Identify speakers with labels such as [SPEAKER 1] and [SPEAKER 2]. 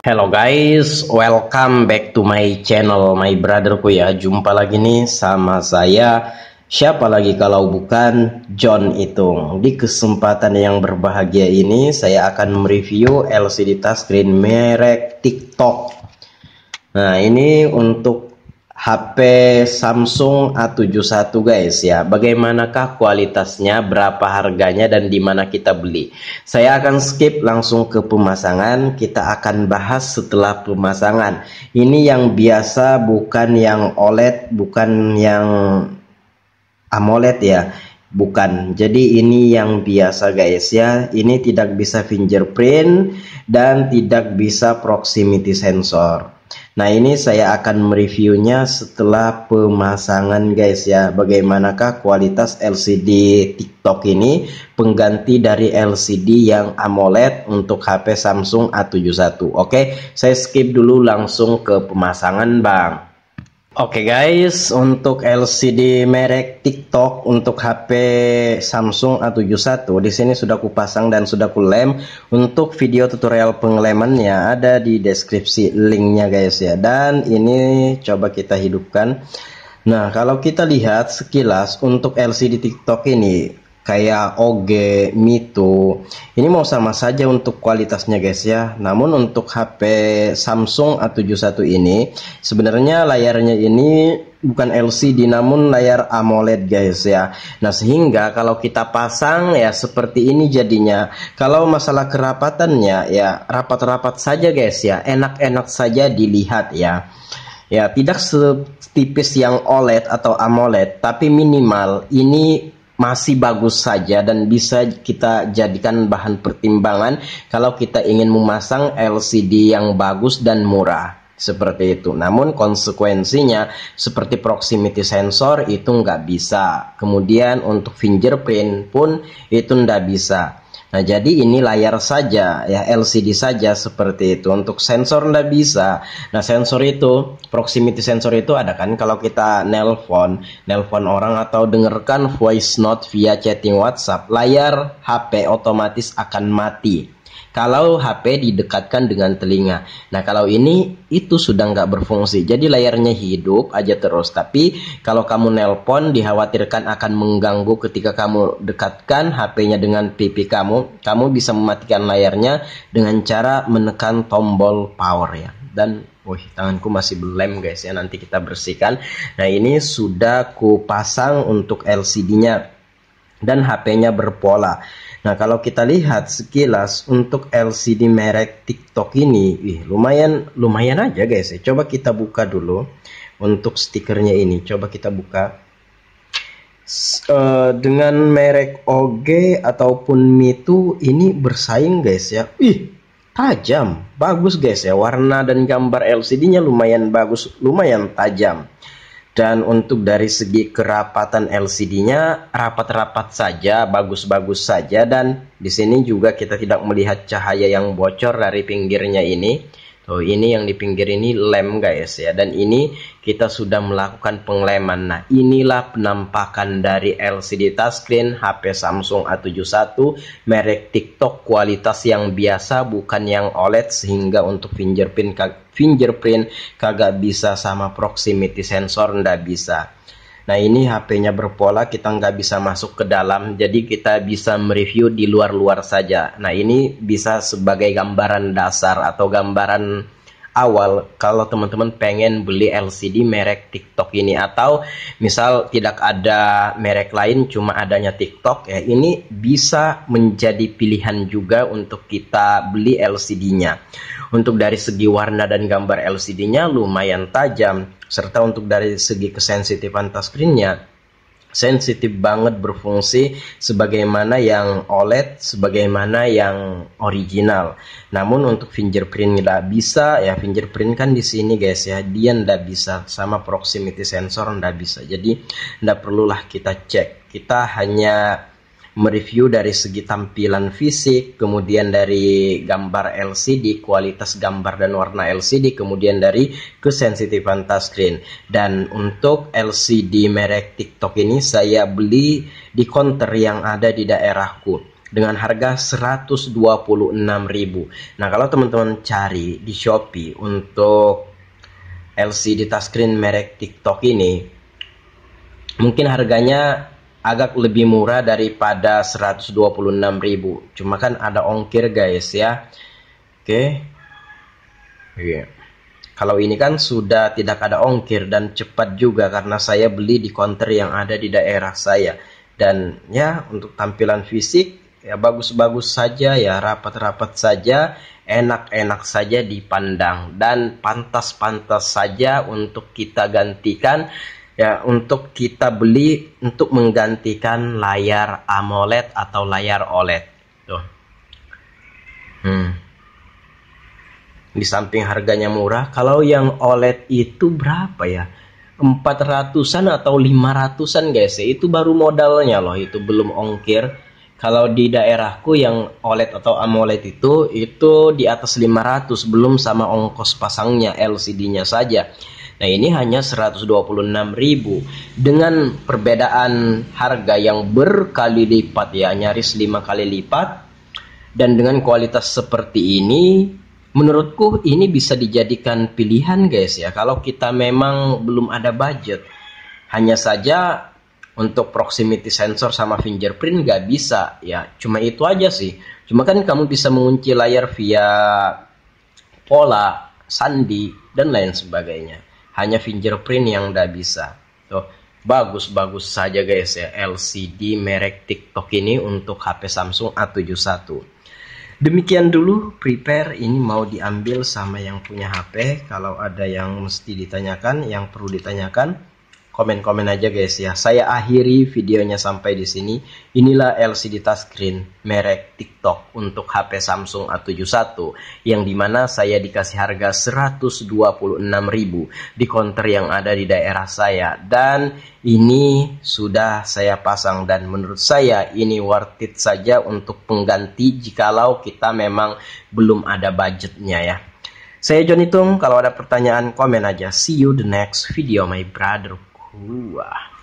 [SPEAKER 1] Hello guys, welcome back to my channel, my brotherku ya. Jumpa lagi nih sama saya. Siapa lagi kalau bukan John Itung. Di kesempatan yang berbahagia ini saya akan mereview LCD touchscreen merek TikTok. Nah, ini untuk HP Samsung A71 guys ya. Bagaimanakah kualitasnya, berapa harganya, dan di mana kita beli? Saya akan skip langsung ke pemasangan. Kita akan bahas setelah pemasangan. Ini yang biasa, bukan yang OLED, bukan yang AMOLED ya. Bukan. Jadi ini yang biasa guys ya. Ini tidak bisa fingerprint dan tidak bisa proximity sensor. Nah, ini saya akan mereviewnya setelah pemasangan guys ya. Bagaimanakah kualitas LCD TikTok ini, pengganti dari LCD yang AMOLED untuk HP Samsung A71. Oke, saya skip dulu langsung ke pemasangan bang. Oke guys, untuk LCD merek TikTok untuk HP Samsung A71 di sini sudah kupasang dan sudah kulem. Untuk video tutorial pengelemannya ada di deskripsi linknya guys ya. Dan ini coba kita hidupkan. Nah, kalau kita lihat sekilas untuk LCD TikTok ini kayak OG, Mito, ini mau sama saja untuk kualitasnya guys ya. Namun untuk HP Samsung A71 ini sebenarnya layarnya ini bukan LCD namun layar AMOLED guys ya. Nah, sehingga kalau kita pasang ya seperti ini jadinya. Kalau masalah kerapatannya ya rapat-rapat saja guys ya, enak-enak saja dilihat ya. Ya, tidak setipis yang OLED atau AMOLED, tapi minimal ini masih bagus saja dan bisa kita jadikan bahan pertimbangan kalau kita ingin memasang LCD yang bagus dan murah seperti itu. Namun konsekuensinya seperti proximity sensor itu nggak bisa, kemudian untuk fingerprint pun itu nggak bisa. Nah, jadi ini layar saja ya, LCD saja seperti itu. Untuk sensor nggak bisa. Nah, sensor itu, proximity sensor itu ada kan kalau kita nelpon orang atau dengarkan voice note via chatting WhatsApp, layar HP otomatis akan mati kalau HP didekatkan dengan telinga. Nah, kalau ini itu sudah nggak berfungsi. Jadi layarnya hidup aja terus. Tapi kalau kamu nelpon dikhawatirkan akan mengganggu ketika kamu dekatkan HP-nya dengan pipi kamu. Kamu bisa mematikan layarnya dengan cara menekan tombol power ya. Dan tanganku masih belem guys ya, nanti kita bersihkan. Nah, ini sudah kupasang untuk LCD-nya dan HP-nya berpola. Nah, kalau kita lihat sekilas untuk LCD merek TikTok ini, lumayan aja guys ya. Coba kita buka dulu untuk stikernya ini. Coba kita buka. Dengan merek OG ataupun Mito ini bersaing guys ya. Tajam, bagus guys ya. Warna dan gambar LCD-nya lumayan bagus, lumayan tajam. Dan untuk dari segi kerapatan LCD-nya rapat-rapat saja, bagus-bagus saja. Dan di sini juga kita tidak melihat cahaya yang bocor dari pinggirnya ini. Tuh, ini yang di pinggir ini lem guys ya. Dan ini kita sudah melakukan pengleman. Nah, inilah penampakan dari LCD touchscreen HP Samsung A71 merek TikTok, kualitas yang biasa bukan yang OLED, sehingga untuk fingerprint kagak bisa sama proximity sensor ndak bisa. Nah, ini HP-nya berpola, kita nggak bisa masuk ke dalam, jadi kita bisa mereview di luar-luar saja. Nah, ini bisa sebagai gambaran dasar atau gambaran awal kalau teman-teman pengen beli LCD merek TikTok ini, atau misal tidak ada merek lain cuma adanya TikTok ya, ini bisa menjadi pilihan juga untuk kita beli LCD-nya. Untuk dari segi warna dan gambar LCD-nya lumayan tajam, serta untuk dari segi kesensitifan touchscreen-nya sensitif banget, berfungsi sebagaimana yang OLED, sebagaimana yang original. Namun untuk fingerprint nggak bisa ya. Fingerprint kan di sini guys ya, dia nggak bisa, sama proximity sensor nggak bisa. Jadi nggak perlulah kita cek, kita hanya mereview dari segi tampilan fisik, kemudian dari gambar LCD, kualitas gambar dan warna LCD, kemudian dari kesensitifan touchscreen. Dan untuk LCD merek TikTok ini saya beli di counter yang ada di daerahku. dengan harga 126.000. Nah, kalau teman-teman cari di Shopee untuk LCD touchscreen merek TikTok ini, mungkin harganya agak lebih murah daripada 126.000. Cuma kan ada ongkir guys ya. Oke. Kalau ini kan sudah tidak ada ongkir dan cepat juga karena saya beli di counter yang ada di daerah saya. Dan ya untuk tampilan fisik ya bagus-bagus saja ya, rapat-rapat saja, enak-enak saja dipandang dan pantas-pantas saja untuk kita gantikan ya, untuk kita beli untuk menggantikan layar AMOLED atau layar OLED. Tuh. Di samping harganya murah, kalau yang OLED itu berapa ya? 400-an atau 500-an guys ya. Itu baru modalnya loh, itu belum ongkir. Kalau di daerahku yang OLED atau AMOLED itu di atas 500 belum sama ongkos pasangnya LCD-nya saja. Nah, ini hanya 126.000 dengan perbedaan harga yang berkali lipat ya, nyaris 5 kali lipat. Dan dengan kualitas seperti ini, menurutku ini bisa dijadikan pilihan guys ya, kalau kita memang belum ada budget. Hanya saja untuk proximity sensor sama fingerprint nggak bisa ya, cuma itu aja sih. Cuma kan kamu bisa mengunci layar via pola, sandi, dan lain sebagainya. Hanya fingerprint yang nggak bisa. Tuh, bagus-bagus saja guys ya LCD merek TikTok ini untuk HP Samsung A71. Demikian dulu prepare, ini mau diambil sama yang punya HP. Kalau ada yang mesti ditanyakan, yang perlu ditanyakan, komen-komen aja guys ya. Saya akhiri videonya sampai di sini. Inilah LCD touchscreen merek TikTok untuk HP Samsung A71 yang dimana saya dikasih harga 126.000 di counter yang ada di daerah saya, dan ini sudah saya pasang dan menurut saya ini worth it saja untuk pengganti jikalau kita memang belum ada budgetnya ya. Saya John Itung, kalau ada pertanyaan komen aja. See you the next video my brother. Wah.